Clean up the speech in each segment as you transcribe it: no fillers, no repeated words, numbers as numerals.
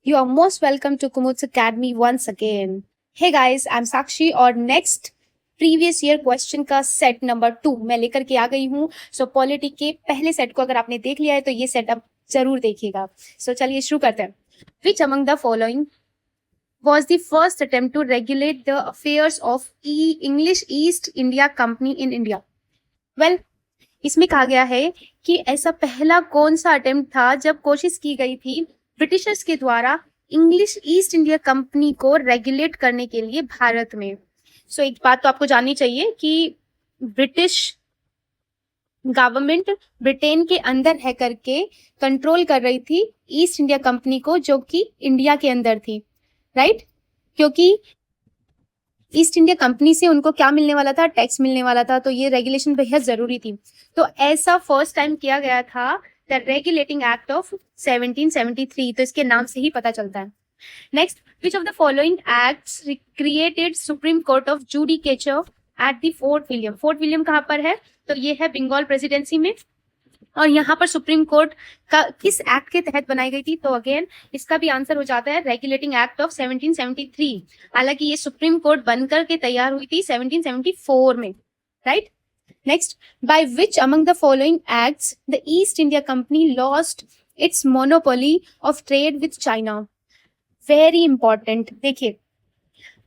You are most welcome to Kumud's Academy once again. Hey guys, I'm Sakshi और next previous year question का set number 2 मैं लेकर के आ गई हूँ. सो पॉलिटी के पहले सेट को अगर आपने देख लिया है तो ये सेट आप जरूर देखिएगा. सो चलिए शुरू करते हैं. विच among the following was the first attempt to regulate the affairs of English East India Company in India? Well, इसमें कहा गया है कि ऐसा पहला कौन सा अटेम्प्ट था जब कोशिश की गई थी ब्रिटिशर्स के द्वारा इंग्लिश ईस्ट इंडिया कंपनी को रेगुलेट करने के लिए भारत में. सो एक बात तो आपको जाननी चाहिए कि ब्रिटिश गवर्नमेंट ब्रिटेन के अंदर रह करके कंट्रोल कर रही थी ईस्ट इंडिया कंपनी को, जो कि इंडिया के अंदर थी, राइट? क्योंकि ईस्ट इंडिया कंपनी से उनको क्या मिलने वाला था? टैक्स मिलने वाला था. तो ये रेगुलेशन बेहद जरूरी थी. तो ऐसा फर्स्ट टाइम किया गया था द रेगुलेटिंग एक्ट ऑफ 1773. तो इसके नाम से ही पता चलता है. Next, which of the following acts created supreme court of judicature at the fort William? Fort William कहाँ पर है? तो ये है बंगाल प्रेसिडेंसी में. और यहाँ पर सुप्रीम कोर्ट का किस एक्ट के तहत बनाई गई थी? तो अगेन इसका भी आंसर हो जाता है रेगुलेटिंग एक्ट ऑफ 1773. हालांकि ये सुप्रीम कोर्ट बनकर के तैयार हुई थी 1774 में, right? Next, bye which among the following acts the East India Company lost its monopoly of trade with China? Very important. देखिए,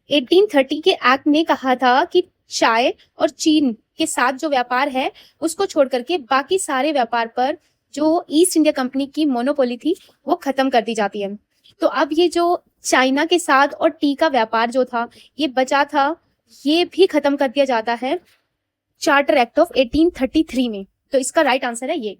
1830 के एक्ट ने कहा था कि चाय और चीन के साथ जो व्यापार है उसको छोड़ करके बाकी सारे व्यापार पर जो ईस्ट इंडिया कंपनी की मोनोपोली थी वो खत्म कर दी जाती है. तो अब ये जो चाइना के साथ और टी का व्यापार जो था ये बचा था, ये भी खत्म कर दिया जाता है चार्टर एक्ट ऑफ 1833 में. तो इसका राइट आंसर है ये.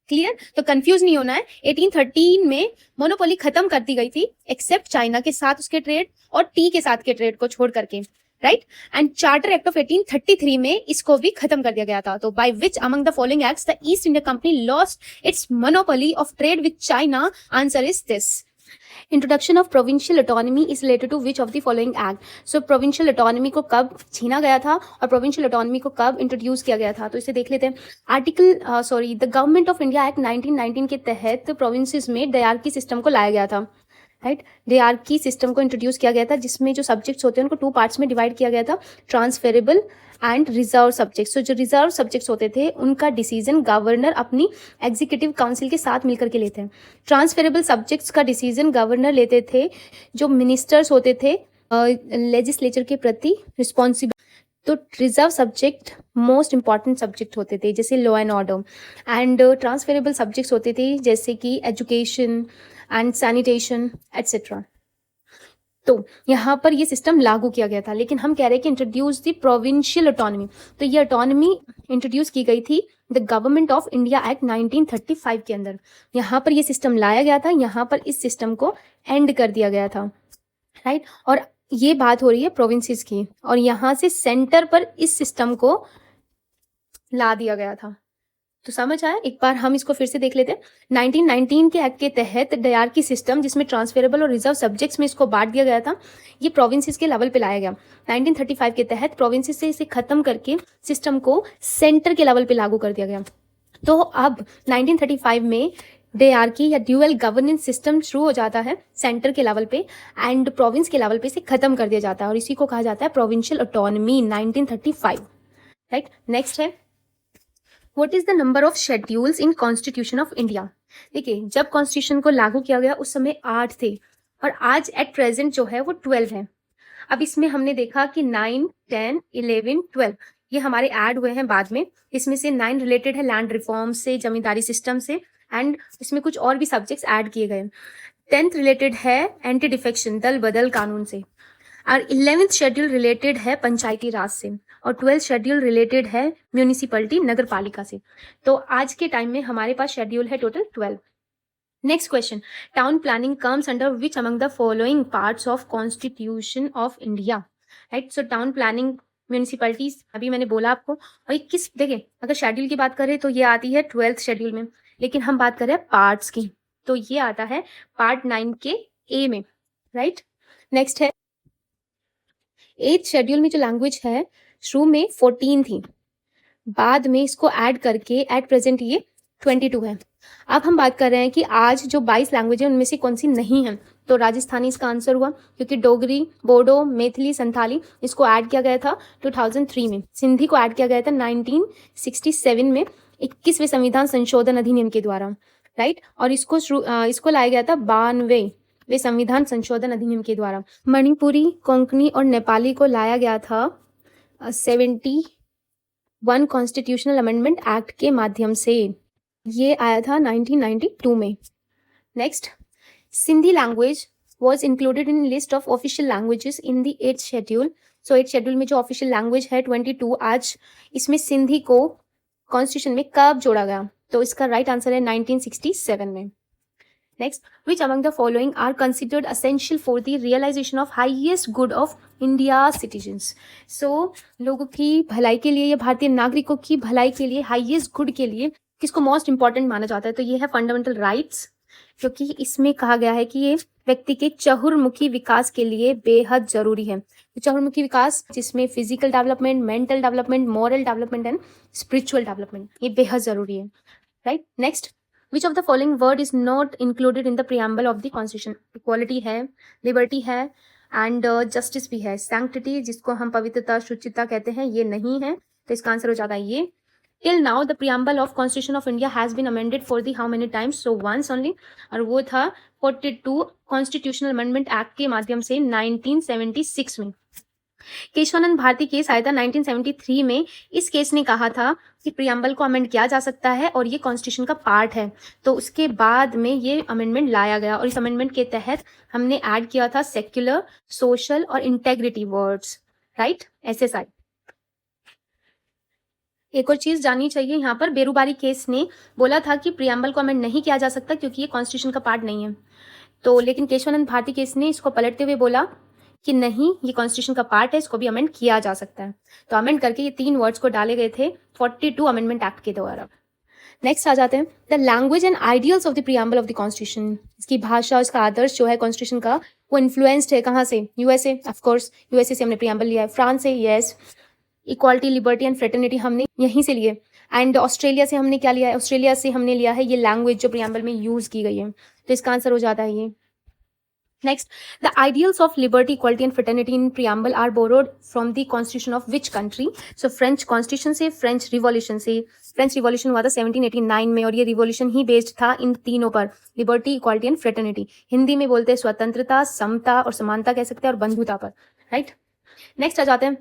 क्लियर? तो कंफ्यूज नहीं होना है. 1813 में मोनोपोली खत्म कर दी गई थी एक्सेप्ट चाइना के साथ उसके ट्रेड और टी के साथ के ट्रेड को छोड़ करके, right? And charter act of 1833 में इसको भी खत्म कर दिया गया था. तो by which among the following acts the East India Company lost its monopoly of trade with China? Answer is this. Introduction of provincial autonomy is related to which of the following act? So provincial autonomy को कब छीना गया था और provincial autonomy को कब introduce किया गया था? तो इसे देख लेते हैं. The government of India act 1919 के तहत प्रोविंसेस में डायरकी सिस्टम को लाया गया था, राइट? डायरकी सिस्टम को इंट्रोड्यूस किया गया था जिसमें जो सब्जेक्ट्स होते हैं उनको 2 पार्ट्स में डिवाइड किया गया था, ट्रांसफेरेबल एंड रिजर्व सब्जेक्ट्स. तो जो रिजर्व सब्जेक्ट्स होते थे उनका डिसीजन गवर्नर अपनी एग्जीक्यूटिव काउंसिल के साथ मिलकर के लेते हैं. ट्रांसफेरेबल सब्जेक्ट्स का डिसीजन गवर्नर लेते थे जो मिनिस्टर्स होते थे लेजिस्लेचर के प्रति रिस्पॉन्सिबल. तो reserve subject most important subject होते थे जैसे law and order. And transferable subjects होते थे जैसे कि एजुकेशन एंड सैनिटेशन एटसेट्रा. तो यहाँ पर ये सिस्टम लागू किया गया था. लेकिन हम कह रहे हैं कि इंट्रोड्यूस द प्रोविंशियल ऑटोनॉमी. तो ये ऑटोनॉमी इंट्रोड्यूस की गई थी the government of India act 1935 के अंदर. यहाँ पर ये सिस्टम लाया गया था, यहाँ पर इस सिस्टम को एंड कर दिया गया था, राइट? और ये बात हो रही है प्रोविंसेस की और यहाँ से सेंटर पर इस सिस्टम को ला दिया गया था. तो समझ आया? एक बार हम इसको फिर से देख लेते हैं. 1919 के एक्ट के तहत डायरकी सिस्टम जिसमें ट्रांसफेरेबल और रिजर्व सब्जेक्ट्स में इसको बांट दिया गया था, ये प्रोविंसेस के लेवल पे लाया गया. 1935 के तहत प्रोविंसेस से इसे खत्म करके सिस्टम को सेंटर के लेवल पे लागू कर दिया गया. तो अब 1935 में डायरकी या ड्यूअल गवर्नेंस सिस्टम शुरू हो जाता है सेंटर के लेवल पे एंड प्रोविंस के लेवल पे इसे खत्म कर दिया जाता है और इसी को कहा जाता है प्रोविंशियल ऑटोनॉमी 1935, राइट? नेक्स्ट है, what is the number of schedules in constitution of India? देखिए, जब कॉन्स्टिट्यूशन को लागू किया गया उस समय 8 थे और आज एट प्रेजेंट जो है वो 12 है. अब इसमें हमने देखा कि 9, 10, 11, 12 ये हमारे ऐड हुए हैं बाद में. इसमें से 9 रिलेटेड है लैंड रिफॉर्म से, जमींदारी सिस्टम से, एंड इसमें कुछ और भी सब्जेक्ट्स ऐड किए गए. 10th रिलेटेड है एंटी डिफेक्शन दल बदल कानून से, और 11th शेड्यूल रिलेटेड है पंचायती राज से, और 12th शेड्यूल रिलेटेड है म्यूनिसिपलिटी नगर पालिका से. तो आज के टाइम में हमारे पास शेड्यूल है total 12. Next question, town planning comes under which among the following parts of constitution of India? Right? So town planning, municipalities अभी मैंने बोला आपको. और ये किस, देखिए अगर शेड्यूल की बात करें तो ये आती है 12th शेड्यूल में, लेकिन हम बात कर रहे हैं पार्ट्स की तो ये आता है पार्ट 9 के ए में, राइट? नेक्स्ट है 8th शेड्यूल में जो लैंग्वेज है शुरू में 14 थी, बाद में इसको ऐड करके एट प्रेजेंट ये 22 है. अब हम बात कर रहे हैं कि आज जो 22 लैंग्वेज है उनमें से कौन सी नहीं है. तो राजस्थानी इसका आंसर हुआ, क्योंकि डोगरी, बोडो, मैथिली, संथाली इसको ऐड किया गया था 2003 में। सिंधी को ऐड किया गया था 1967 में 21वें संविधान संशोधन अधिनियम के द्वारा, राइट। और इसको लाया गया था 92वें संविधान संशोधन अधिनियम के द्वारा। मणिपुरी, कोंकणी और नेपाली को लाया गया था 71 कॉन्स्टिट्यूशनल अमेंडमेंट एक्ट के माध्यम से। ये आया था 1992 में। Next, Sindhi language was included in list of official languages in the 8th schedule। So 8th schedule में जो ऑफिशियल लैंग्वेज है 22 आज, इसमें सिंधी को कॉन्स्टिट्यूशन में कब जोड़ा गया? तो इसका राइट आंसर है 1967 में। Next, which among the following are considered essential for the realization of highest good of India citizens। So लोगों की भलाई के लिए या भारतीय नागरिकों की भलाई के लिए, हाईएस्ट गुड के लिए किसको मोस्ट इंपॉर्टेंट माना जाता है? तो ये है फंडामेंटल राइट्स, क्योंकि इसमें कहा गया है कि ये व्यक्ति के चहुर्मुखी विकास के लिए बेहद जरूरी है। तो चहुर्मुखी विकास जिसमें physical development, mental development, moral development and spiritual development, ये बेहद जरूरी है, right. Next, which of the following word is not included in the preamble of the constitution? Equality है, लिबर्टी है एंड जस्टिस भी है। सैंक्टिटी जिसको हम पवित्रता, शुचिता कहते हैं, ये नहीं है, तो इसका आंसर हो जाता है ये। Till now the preamble of Constitution of India has been amended for the how many times? So once only, और वो था 42 Constitutional Amendment Act के माध्यम से 1976 में। केशवानंद भारती केस आया था 1973 में। इस केस ने कहा था कि प्रियम्बल को अमेंड किया जा सकता है और ये कॉन्स्टिट्यूशन का पार्ट है, तो उसके बाद में ये अमेंडमेंट लाया गया और इस अमेंडमेंट के तहत हमने ऐड किया था सेक्युलर, सोशल और इंटेग्रिटी वर्ड्स, राइट, SSI। एक और चीज जाननी चाहिए यहाँ पर, बेरुबारी केस ने बोला था कि प्रियम्बल को अमेंड नहीं किया जा सकता क्योंकि ये कॉन्स्टिट्यूशन का पार्ट नहीं है, तो लेकिन केशवानंद भारती केस ने इसको पलटते हुए बोला कि नहीं, ये कॉन्स्टिट्यूशन का पार्ट है, इसको भी अमेंड किया जा सकता है। तो अमेंड करके ये 3 वर्ड्स को डाले गए थे 42 अमेंडमेंट एक्ट के द्वारा। नेक्स्ट आ जाते हैं, the language and ideals of the preamble of the constitution. इसकी भाषा, इसका आदर्श जो है कॉन्स्टिट्यूशन का, वो इन्फ्लुएंस्ड है कहाँ से? USA, ऑफकोर्स USA से हमने प्रियम्बल लिया है। फ्रांस से, yes. Equality, liberty and fraternity हमने यहीं से लिए। एंड ऑस्ट्रेलिया से हमने क्या लिया है? ऑस्ट्रेलिया से हमने लिया है ये लैंग्वेज जो प्रियम्बल में यूज की गई है, तो इसका आंसर हो जाता है ये। Next, the ideals of liberty, equality and fraternity in preamble are borrowed from the constitution of which country? So French constitution से, फ्रेंच रिवॉल्यूशन से। फ्रेंच रिवॉल्यूशन हुआ था 1789 में और ये रिवॉल्यूशन ही बेस्ड था इन तीनों पर, liberty, equality and fraternity. Hindi में बोलते हैं स्वतंत्रता, समता और समानता कह सकते हैं, और बंधुता पर, राइट। नेक्स्ट आ जाते हैं,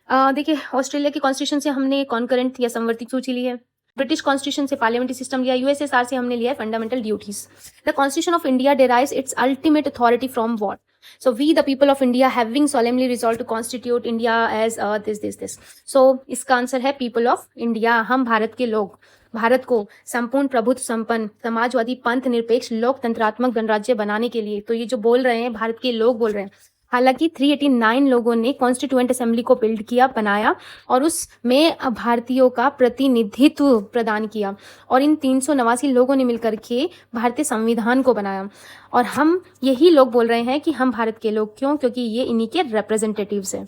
देखिए ऑस्ट्रेलिया के कॉन्स्टिट्यूशन से हमने कॉन्करेंट या समवर्ती सूची ली है। ब्रिटिश कॉन्स्टिट्यूशन से पार्लियामेंट्री सिस्टम लिया। USSR से हमने लिया है fundamental duties. The constitution of India derives its ultimate authority from what? So we the people of India having solemnly resolve to constitute India as this. So इसका answer है people of India, हम भारत के लोग, भारत को संपूर्ण प्रभुत्व संपन्न, समाजवादी, पंथ निरपेक्ष, लोकतंत्रात्मक गणराज्य बनाने के लिए। तो ये जो बोल रहे हैं भारत के लोग बोल रहे हैं। हालांकि 389 लोगों ने कॉन्स्टिट्यूएंट असेंबली को बिल्ड किया, बनाया और उसमें भारतीयों का प्रतिनिधित्व प्रदान किया, और इन 389 लोगों ने मिलकर के भारतीय संविधान को बनाया। और हम यही लोग बोल रहे हैं कि हम भारत के लोग, क्यों? क्योंकि ये इन्हीं के रिप्रेजेंटेटिव्स हैं।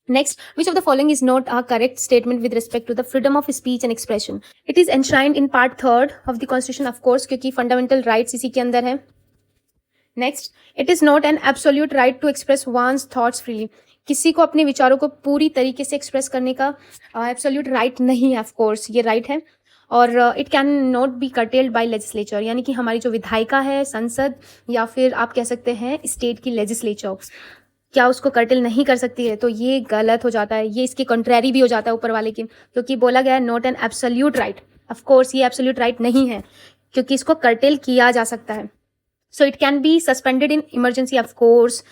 Next, which of the following is not a correct statement with respect to the freedom of speech and expression? It is enshrined in part 3rd of the Constitution, of course, क्योंकि fundamental rights इसी के अंदर है। Next, it is not an absolute right to express one's thoughts freely. किसी को अपने विचारों को पूरी तरीके से एक्सप्रेस करने का एब्सोल्यूट राइट नहीं है, ऑफ कोर्स ये राइट है। और it can not be curtailed by legislature, यानी कि हमारी जो विधायिका है, संसद, या फिर आप कह सकते हैं स्टेट की लेजिस्लेचर, क्या उसको कर्टेल नहीं कर सकती है? तो ये गलत हो जाता है, ये इसके कंट्रेरी भी हो जाता है ऊपर वाले के, क्योंकि बोला गया है not an absolute right. Of course ये एब्सोल्यूट राइट नहीं है, क्योंकि इसको कर्टेल किया जा सकता है। So it can be suspended in emergency, of course.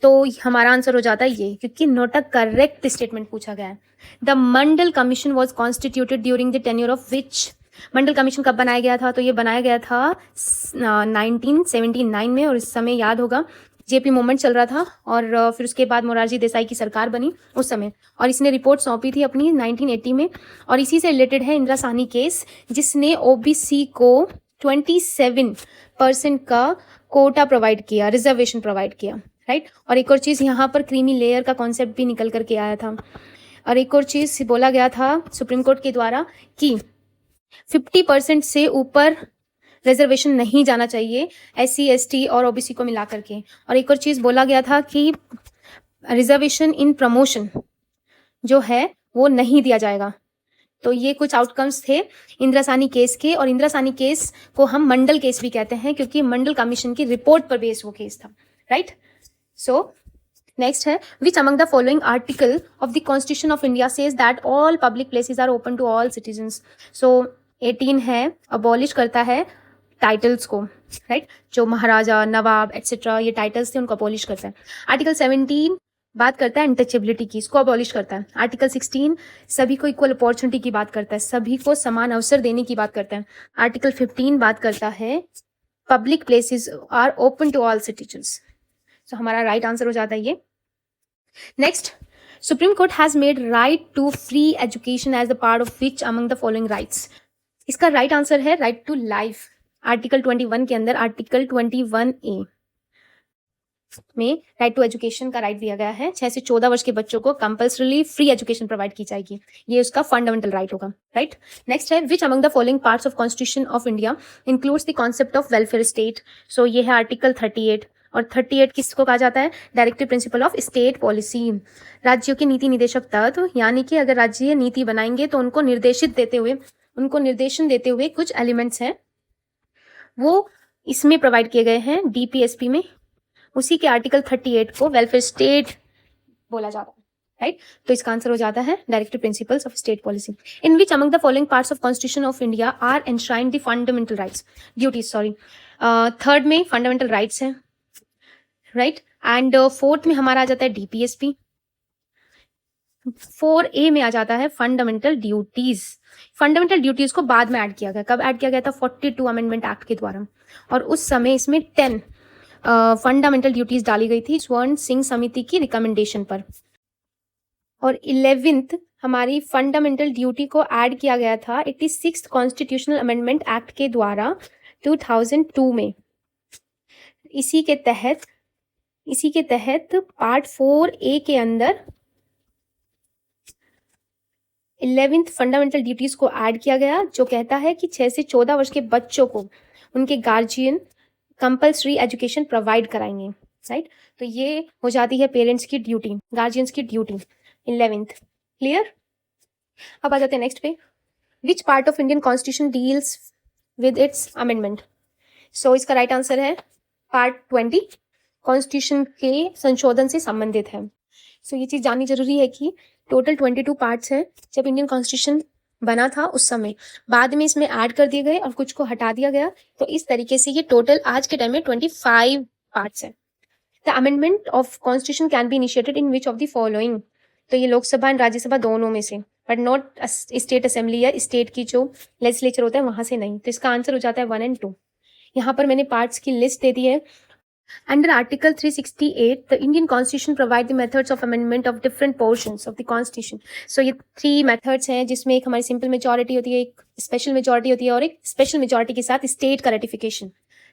तो हमारा आंसर हो जाता है ये, क्योंकि नॉट अ करेक्ट स्टेटमेंट पूछा गया है। The Mandal commission was constituted during the tenure of which? Mandal commission कब बनाया गया था? तो ये बनाया गया था 1979 में, और इस समय याद होगा जेपी मूवमेंट चल रहा था, और फिर उसके बाद मोरारजी देसाई की सरकार बनी उस समय, और इसने रिपोर्ट सौंपी थी अपनी 1980 में। और इसी से रिलेटेड है इंदिरा साहनी केस, जिसने ओबीसी को 27% का कोटा प्रोवाइड किया, रिजर्वेशन प्रोवाइड किया, राइट। और एक और चीज़ यहाँ पर क्रीमी लेयर का कॉन्सेप्ट भी निकल करके आया था। और एक और चीज़ बोला गया था सुप्रीम कोर्ट के द्वारा कि 50% से ऊपर रिजर्वेशन नहीं जाना चाहिए SC ST और OBC को मिला करके। और एक और चीज़ बोला गया था कि रिजर्वेशन इन प्रमोशन जो है वो नहीं दिया जाएगा। तो ये कुछ आउटकम्स थे इंदिरासानी केस के, और इंदिरासानी केस को हम मंडल केस भी कहते हैं क्योंकि मंडल कमीशन की रिपोर्ट पर बेस्ड वो केस था, राइट। सो नेक्स्ट है, which among the following article of the constitution of India says that all public places are open to all citizens. So 18 है, अबॉलिश करता है टाइटल्स को, राइट, जो महाराजा, नवाब एटसेट्रा ये टाइटल्स थे उनको अबॉलिश करता है। आर्टिकल 17 बात करता है अनटचेबिलिटी की, इसको अबॉलिश करता है। आर्टिकल 16 सभी को इक्वल अपॉर्चुनिटी की बात करता है, सभी को समान अवसर देने की बात करता है। आर्टिकल 15 बात करता है public places are open to all citizens. So हमारा राइट आंसर हो जाता है ये। Next, supreme court has made right to free education as the part of which among the following rights. इसका राइट आंसर है राइट टू लाइफ। आर्टिकल 21 के अंदर article 21A में राइट टू एजुकेशन का राइट दिया गया है। 6 से 14 वर्ष के बच्चों को कंपल्सरीली फ्री एजुकेशन प्रोवाइड की जाएगी, ये उसका फंडामेंटल राइट होगा, राइट। नेक्स्ट है, which among the following parts of constitution of India includes the concept of welfare state. So ये है आर्टिकल 38, और 38 किसको कहा जाता है? Directive principle of state policy. राज्यों के नीति निदेशक तत्व, यानी कि अगर राज्य नीति बनाएंगे तो उनको निर्देशित देते हुए, उनको निर्देशन देते हुए कुछ एलिमेंट्स हैं वो इसमें प्रोवाइड किए गए हैं DPSP में। उसी के आर्टिकल 38 को वेलफेयर स्टेट बोला जाता है, राइट। तो इसका आंसर हो जाता है directive principles of state policy. In which among the following parts of constitution of India are enshrined the fundamental rights duties, sorry. Third में फंडामेंटल राइट्स है, राइट, एंड फोर्थ में हमारा आ जाता है DPSP। 4A में आ जाता है फंडामेंटल ड्यूटीज। फंडामेंटल ड्यूटीज को बाद में ऐड किया गया, कब ऐड किया गया था? 42 अमेंडमेंट एक्ट के द्वारा, और उस समय इसमें 10 फंडामेंटल ड्यूटीज डाली गई थी स्वर्ण सिंह समिति की रिकमेंडेशन पर। और 11th हमारी फंडामेंटल ड्यूटी को ऐड किया गया था 86th कॉन्स्टिट्यूशनल अमेंडमेंट एक्ट के द्वारा 2002 में। इसी के तहत पार्ट 4A के अंदर 11th फंडामेंटल ड्यूटीज को ऐड किया गया, जो कहता है कि 6 से 14 वर्ष के बच्चों को उनके गार्जियन कंपल्सरी एजुकेशन प्रोवाइड कराएंगे, राइट। तो ये हो जाती है पेरेंट्स की ड्यूटी, गार्जियंस की ड्यूटी 11th। क्लियर? अब आ जाते हैं नेक्स्ट पे, which part of Indian constitution deals with its amendment. So इसका राइट आंसर है पार्ट 20, कॉन्स्टिट्यूशन के संशोधन से संबंधित है। सो ये चीज़ जाननी जरूरी है कि टोटल 22 पार्ट्स हैं जब इंडियन कॉन्स्टिट्यूशन बना था उस समय, बाद में इसमें ऐड कर दिए गए और कुछ को हटा दिया गया। तो इस तरीके से ये टोटल आज के टाइम में 25 पार्ट्स हैं। The amendment of constitution can be initiated in which of the following. तो ये लोकसभा एंड राज्यसभा दोनों में से, बट नॉट स्टेट असेंबली या स्टेट की जो लेजिस्लेचर होता है वहां से नहीं। तो इसका आंसर हो जाता है 1 and 2। यहाँ पर मैंने पार्ट्स की लिस्ट दे दी है। Under Article 368, the Indian Constitution provide the methods of amendment of different portions of the Constitution. So ये 3 methods हैं, जिसमें एक हमारी सिंपल मेजॉरिटी होती है, एक स्पेशल मेजॉरिटी होती है, और एक स्पेशल मेजॉरिटी के साथ स्टेट का रेटिफिकेशन,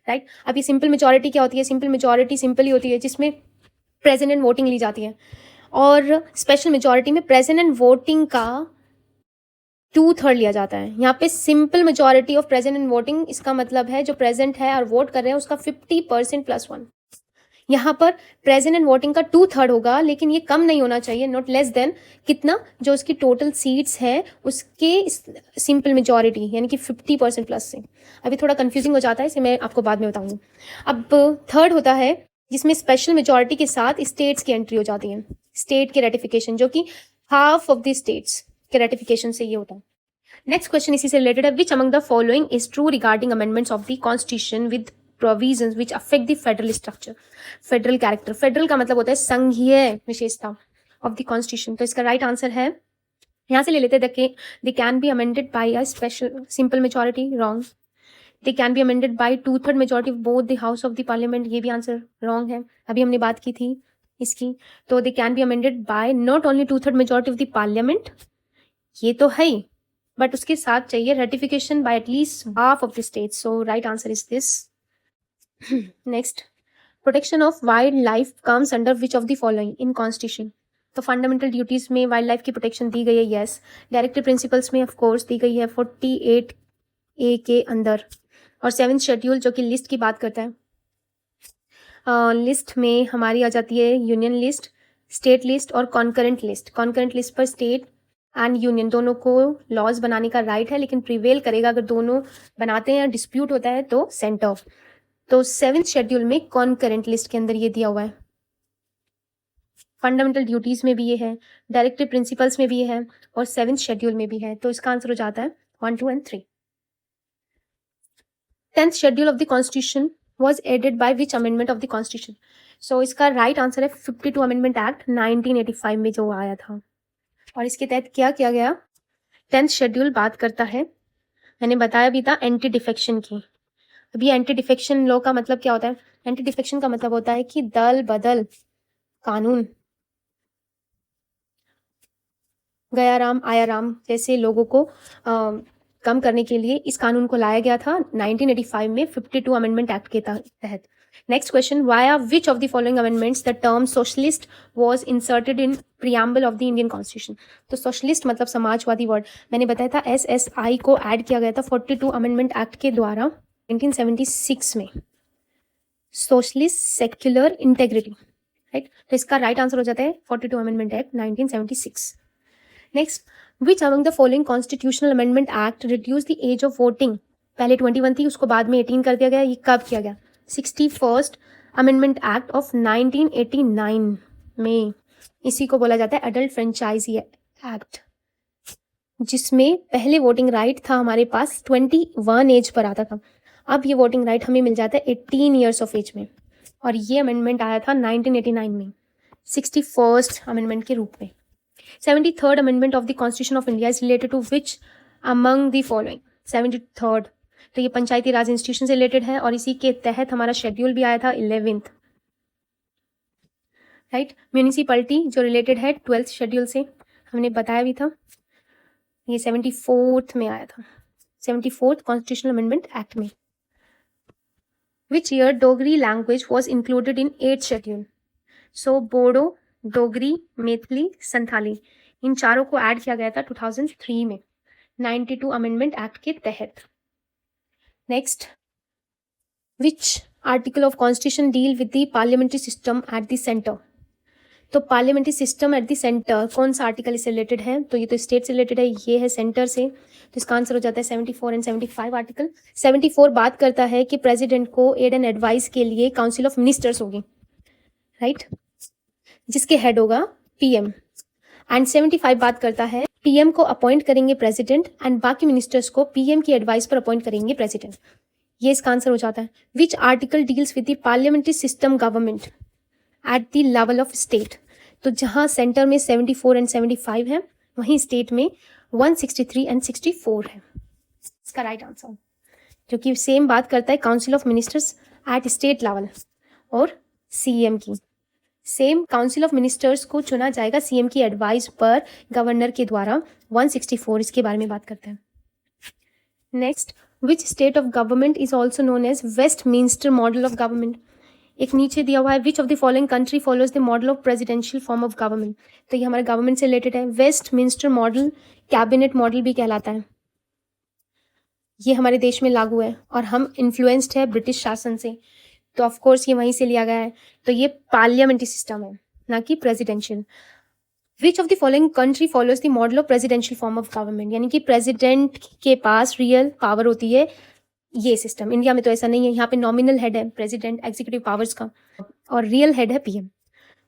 राइट। अब ये सिंपल मेजॉरिटी क्या होती है? सिंपल मेजॉरिटी सिंपल ही होती है जिसमें प्रेजेंट एंड वोटिंग ली जाती है, और स्पेशल मेजॉरिटी में प्रेजेंट एंड वोटिंग का 2/3 लिया जाता है। यहाँ पे simple majority of present and voting, इसका मतलब है जो प्रेजेंट है और वोट कर रहे हैं उसका 50% + 1। यहाँ पर प्रेजेंट एंड वोटिंग का 2/3 होगा, लेकिन ये कम नहीं होना चाहिए, नॉट लेस देन कितना, जो उसकी टोटल सीट्स है उसके सिंपल मेजॉरिटी यानी कि 50% प्लस से। अभी थोड़ा कंफ्यूजिंग हो जाता है, इसे मैं आपको बाद में बताऊंगी। अब थर्ड होता है जिसमें स्पेशल मेजॉरिटी के साथ स्टेट्स की एंट्री हो जाती है, स्टेट के रेटिफिकेशन, जो कि हाफ ऑफ द स्टेट्स के रेटिफिकेशन से ये होता है। नेक्स्ट क्वेश्चन इसी से रिलेटेड है, which among the following is true regarding amendments of the constitution with provisions which affect the federal structure. Federal character, federal का मतलब होता है संघीय विशेषता ऑफ द कॉन्स्टिट्यूशन। तो इसका राइट आंसर है, यहाँ से ले लेते हैं, they can be amended bye a special simple majority, wrong. They can be amended bye 2/3 majority of both the house of the parliament, ये भी आंसर रॉन्ग है, अभी हमने बात की थी इसकी। तो they can be amended bye not only 2/3 majority of the parliament, ये तो है ही, बट उसके साथ चाहिए ratification bye at least half of the state. So right answer is this. Next, protection of wild life comes under which of the following in constitution. तो fundamental duties में wild life की protection दी गई है, yes. Directive principles में of course दी गई है 48A के अंदर, और 7th शेड्यूल जो कि लिस्ट की बात करता है। लिस्ट में हमारी आ जाती है यूनियन लिस्ट, स्टेट लिस्ट और कॉन्करेंट लिस्ट। कॉन्करेंट लिस्ट पर स्टेट एंड यूनियन दोनों को लॉज बनाने का राइट है, लेकिन प्रिवेल करेगा अगर दोनों बनाते हैं या डिस्प्यूट होता है तो सेंटर। तो 7th शेड्यूल में कॉन्करेंट लिस्ट के अंदर ये दिया हुआ है। फंडामेंटल ड्यूटीज में भी ये है, डायरेक्टिव प्रिंसिपल्स में भी ये है और 7th शेड्यूल में भी है। तो इसका आंसर हो जाता है 1, 2 and 3। 10th schedule of the constitution was added by which amendment of the constitution? So इसका राइट आंसर है 52 अमेंडमेंट एक्ट 1985 में जो आया था। और इसके तहत क्या किया गया? 10th शेड्यूल बात करता है, मैंने बताया भी था, एंटी डिफेक्शन की। अभी एंटी डिफेक्शन लॉ का मतलब क्या होता है? एंटी डिफेक्शन का मतलब होता है कि दल बदल कानून, गया राम आया राम जैसे लोगों को कम करने के लिए इस कानून को लाया गया था 1985 में 52 अमेंडमेंट एक्ट के तहत। Next question, via which of the following amendments the term socialist was inserted in preamble of the Indian constitution? तो सोशलिस्ट मतलब समाजवादी वर्ड, मैंने बताया था SSI को ऐड किया गया था 42 अमेंडमेंट एक्ट के द्वारा 1976 में। Socialist secular integrity, right? तो इसका राइट आंसर हो जाता है 42 amendment act 1976। Next, which among the following constitutional amendment act reduce the age of voting? पहले 21 थी, उसको बाद में 18 कर दिया गया। ये कब किया गया? 61st अमेंडमेंट एक्ट ऑफ 1989 में। इसी को बोला जाता है एडल्ट फ्रेंचाइजी एक्ट, जिसमें पहले वोटिंग राइट था हमारे पास 21 एज पर आता था। अब ये वोटिंग राइट हमें मिल जाता है 18 ईयर्स ऑफ एज में। और ये अमेंडमेंट आया था 1989 में 61st अमेंडमेंट के रूप में। 73rd amendment of the constitution of India is related to which among the following? 73rd, तो ये पंचायती राज इंस्टीट्यूशन से रिलेटेड है और इसी के तहत हमारा शेड्यूल भी आया था 11th, राइट? म्यूनिसिपैलिटी जो रिलेटेड है 12th शेड्यूल से, हमने बताया भी था, ये 74th में आया था, 74th कॉन्स्टिट्यूशनल अमेंडमेंट एक्ट में। Which year Dogri language was included in 8th schedule? So Bodo, Dogri, Maithili, Santhali, इन चारों को ऐड किया गया था 2003 में 92 अमेंडमेंट एक्ट के तहत। Next, which article of constitution deal with the parliamentary system at the centre? तो parliamentary system at the centre, कौन सा आर्टिकल इससे रिलेटेड है? तो ये तो स्टेट से रिलेटेड है, ये है सेंटर से, तो इसका आंसर हो जाता है 74 एंड 75 आर्टिकल। 74 बात करता है कि प्रेसिडेंट को एड एंड एडवाइस के लिए काउंसिल ऑफ मिनिस्टर्स होगी, राइट, जिसके हेड होगा पीएम। एंड 75 बात करता है पीएम को अपॉइंट करेंगे प्रेसिडेंट एंड बाकी मिनिस्टर्स को पीएम की एडवाइस पर अपॉइंट करेंगे प्रेसिडेंट। ये इसका आंसर हो जाता है। Which article deals with the parliamentary system government at the level of state? तो जहां सेंटर में 74 एंड 75 है, वहीं स्टेट में 163 एंड 64 है। इसका राइट आंसर, जो कि सेम बात करता है council of ministers at state level और सीएम की। सेम काउंसिल ऑफ मिनिस्टर्स को चुना जाएगा सीएम की एडवाइस पर गवर्नर के द्वारा। 164 इसके बारे में बात करते हैं। Next, which state of government is also known as Westminster model of government? एक नीचे दिया हुआ है, which of the following country follows the model of presidential form of government? तो ये हमारे गवर्नमेंट से रिलेटेड है। वेस्टमिंस्टर मॉडल कैबिनेट मॉडल भी कहलाता है। ये हमारे देश में लागू है और हम इन्फ्लुएंस्ड है ब्रिटिश शासन से, तो ऑफ कोर्स ये वहीं से लिया गया है। तो ये पार्लियामेंट्री सिस्टम है, ना कि presidential. Which of the following country follows the model of presidential form of government? यानी कि प्रेसिडेंट के पास रियल पावर होती है, ये सिस्टम। इंडिया में तो ऐसा नहीं है, यहाँ पे नॉमिनल हेड है प्रेसिडेंट एग्जीक्यूटिव पावर्स का और रियल हेड है पीएम।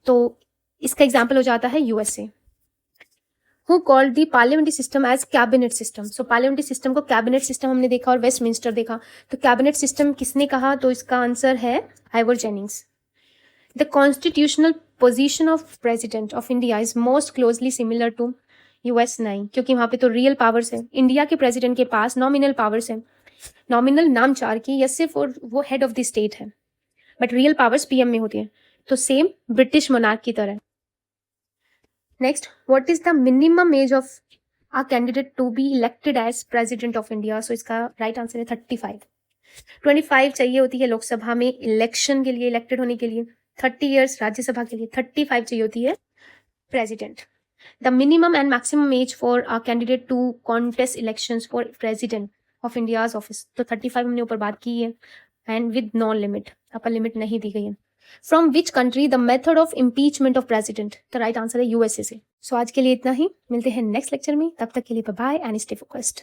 तो इसका एग्जाम्पल हो जाता है USA. Who called the parliamentary system as cabinet system? So parliamentary system को कैबिनेट सिस्टम हमने देखा और वेस्टमिंस्टर देखा, तो कैबिनेट सिस्टम किसने कहा? तो इसका आंसर है Ivor Jennings. The constitutional position of president of India is most closely similar to US. नहीं, क्योंकि वहां पे तो रियल पावर्स है। इंडिया के प्रेसिडेंट के पास नॉमिनल पावर्स है, नॉमिनल नाम चार की, या सिर्फ वो हेड ऑफ द स्टेट है, बट रियल पावर्स पीएम में होती है। तो सेम ब्रिटिश मोनार्क की तरह। Next, what is the minimum age of a candidate to be elected as president of India? So इसका राइट आंसर है 35। 25 चाहिए होती है लोकसभा में इलेक्शन के लिए, इलेक्टेड होने के लिए। 30 ईयर्स राज्यसभा के लिए, 35 चाहिए होती है president. The minimum and maximum age for a candidate to contest elections for president of India's office, तो 35 हमने ऊपर बात की है, and with non limit, upper limit नहीं दी गई है। From which country the method of impeachment of president, the right answer है यूएसए से। सो आज के लिए इतना ही, मिलते हैं नेक्स्ट लेक्चर में, तब तक के लिए bye bye and stay focused.